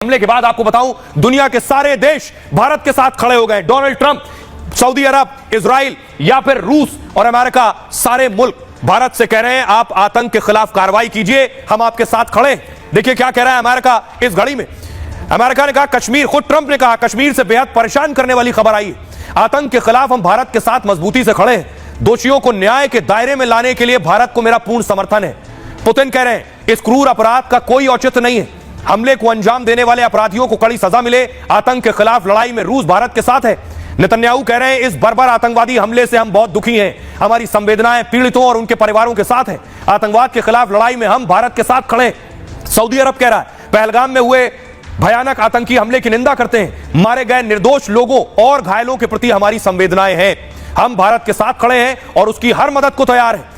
हमले के बाद आपको बताऊं, दुनिया के सारे देश भारत के साथ खड़े हो गए। डोनाल्ड ट्रंप, सऊदी अरब, इजराइल या फिर रूस और अमेरिका, सारे मुल्क भारत से कह रहे हैं आप आतंक के खिलाफ कार्रवाई कीजिए, हम आपके साथ खड़े हैं। देखिए क्या कह रहा है अमेरिका इस घड़ी में। अमेरिका ने कहा कश्मीर, खुद ट्रंप ने कहा कश्मीर से बेहद परेशान करने वाली खबर आई है। आतंक के खिलाफ हम भारत के साथ मजबूती से खड़े हैं। दोषियों को न्याय के दायरे में लाने के लिए भारत को मेरा पूर्ण समर्थन है। पुतिन कह रहे हैं इस क्रूर अपराध का कोई औचित्य नहीं है। हमले को अंजाम देने वाले अपराधियों को कड़ी सजा मिले। आतंक के खिलाफ लड़ाई में रूस भारत के साथ है। नेतन्याहू कह रहे हैं इस बर्बर आतंकवादी हमले से हम बहुत दुखी हैं। हमारी संवेदनाएं पीड़ितों और उनके परिवारों के साथ हैं। आतंकवाद के खिलाफ लड़ाई में हम भारत के साथ खड़े हैं। सऊदी अरब कह रहा है पहलगाम में हुए भयानक आतंकी हमले की निंदा करते हैं। मारे गए निर्दोष लोगों और घायलों के प्रति हमारी संवेदनाएं हैं। हम भारत के साथ खड़े हैं और उसकी हर मदद को तैयार है।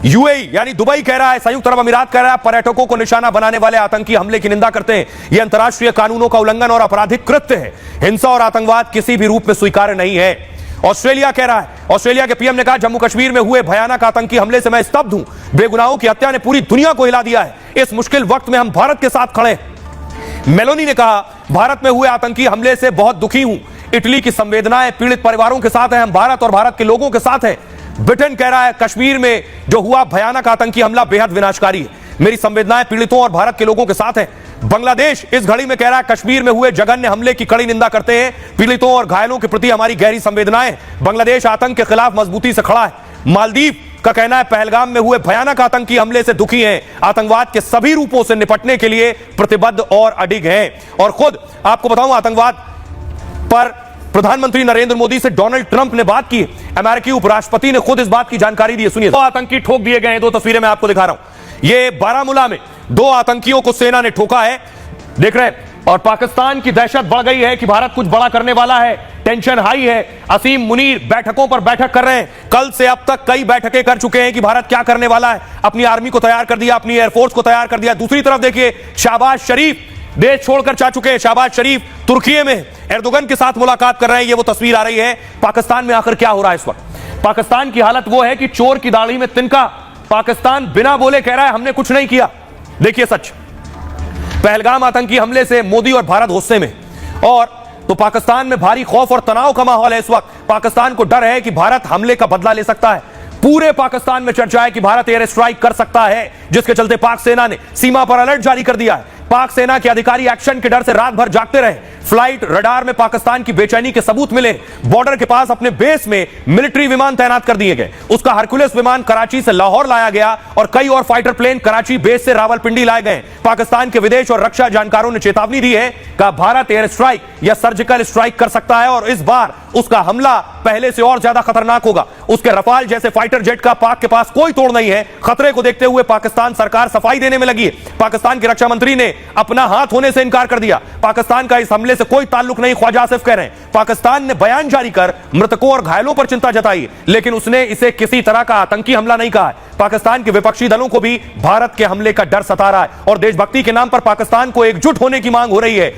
यूएई यानी दुबई कह रहा है, संयुक्त अरब अमीरात कह रहा है पर्यटकों को निशाना बनाने वाले आतंकी हमले की निंदा करते हैं। यह अंतर्राष्ट्रीय कानूनों का उल्लंघन और आपराधिक कृत्य है। हिंसा और आतंकवाद किसी भी रूप में स्वीकार्य नहीं है। ऑस्ट्रेलिया कह रहा है, ऑस्ट्रेलिया के पीएम ने कहा जम्मू कश्मीर में हुए भयानक आतंकी हमले से मैं स्तब्ध हूं। बेगुनाहों की हत्या ने पूरी दुनिया को हिला दिया है। इस मुश्किल वक्त में हम भारत के साथ खड़े हैं। मेलोनी ने कहा भारत में हुए आतंकी हमले से बहुत दुखी हूं। इटली की संवेदनाएं पीड़ित परिवारों के साथ हैं। हम भारत और भारत के लोगों के साथ हैं। ब्रिटेन कह रहा है कश्मीर में जो हुआ भयानक आतंकी हमला बेहद विनाशकारी है। मेरी संवेदनाएं पीड़ितों और भारत के लोगों के साथ हैं। बांग्लादेश इस घड़ी में कह रहा है कश्मीर में हुए जघन्य हमले की कड़ी निंदा करते हैं। पीड़ितों और घायलों के प्रति हमारी गहरी संवेदनाएं। बांग्लादेश आतंक के खिलाफ मजबूती से खड़ा है। मालदीव का कहना है पहलगाम में हुए भयानक आतंकी हमले से दुखी हैं। आतंकवाद के सभी रूपों से निपटने के लिए प्रतिबद्ध और अडिग हैं। और खुद आपको बताऊं आतंकवाद पर प्रधानमंत्री नरेंद्र मोदी से डोनाल्ड ट्रंप ने बात की। अमेरिकी उपराष्ट्रपति ने खुद इस बात की जानकारी दी है। सुनिए, 2 आतंकी ठोक दिए गए हैं। 2 तस्वीरें मैं आपको दिखा रहा हूं। ये बारामूला में 2 आतंकियों को सेना ने ठोका है, देख रहे हैं। और पाकिस्तान की दहशत बढ़ गई है कि भारत कुछ बड़ा करने वाला है। टेंशन हाई है। असीम मुनीर बैठकों पर बैठक कर रहे हैं। कल से अब तक कई बैठकें कर चुके हैं कि भारत क्या करने वाला है। अपनी आर्मी को तैयार कर दिया, अपनी एयरफोर्स को तैयार कर दिया। दूसरी तरफ देखिए शहबाज शरीफ देश छोड़कर जा चुके हैं। शहबाज शरीफ तुर्की में एर्दोगन के साथ मुलाकात कर रहे हैं। ये वो तस्वीर आ रही है। पाकिस्तान में आखिर क्या हो रहा है इस वक्त? पाकिस्तान की हालत वो है कि चोर की दाढ़ी में तिनका। पाकिस्तान बिना बोले कह रहा है हमने कुछ नहीं किया। देखिए सच, पहलगाम आतंकी हमले से मोदी और भारत गुस्से में, और तो पाकिस्तान में भारी खौफ और तनाव का माहौल है इस वक्त। पाकिस्तान को डर है कि भारत हमले का बदला ले सकता है। पूरे पाकिस्तान में चर्चा है कि भारत एयर स्ट्राइक कर सकता है, जिसके चलते पाक सेना ने सीमा पर अलर्ट जारी कर दिया है। पाक सेना के अधिकारी एक्शन के डर से रात भर जागते रहे। फ्लाइट रडार में पाकिस्तान की बेचैनी के सबूत मिले। बॉर्डर के पास अपने बेस में मिलिट्री विमान तैनात कर दिए गए। उसका हरकुलस विमान कराची से लाहौर लाया गया और कई और फाइटर प्लेन कराची बेस से रावलपिंडी लाए गए। पाकिस्तान के विदेश और रक्षा जानकारों ने चेतावनी दी है कि भारत एयर स्ट्राइक या सर्जिकल स्ट्राइक कर सकता है और इस बार उसका हमला पहले से और ज्यादा खतरनाक होगा। उसके रफाल जैसे फाइटर जेट का पाक के पास कोई तोड़ नहीं है। खतरे को देखते हुए पाकिस्तान सरकार सफाई देने में लगी है। पाकिस्तान के रक्षा मंत्री ने अपना हाथ होने से इनकार कर दिया। पाकिस्तान का इस हमले से कोई ताल्लुक नहीं, ख्वाजा आसिफ कह रहे हैं। पाकिस्तान ने बयान जारी कर मृतकों और घायलों पर चिंता जताई, लेकिन उसने इसे किसी तरह का आतंकी हमला नहीं कहा है। पाकिस्तान के विपक्षी दलों को भी भारत के हमले का डर सता रहा है और देशभक्ति के नाम पर पाकिस्तान को एकजुट होने की मांग हो रही है।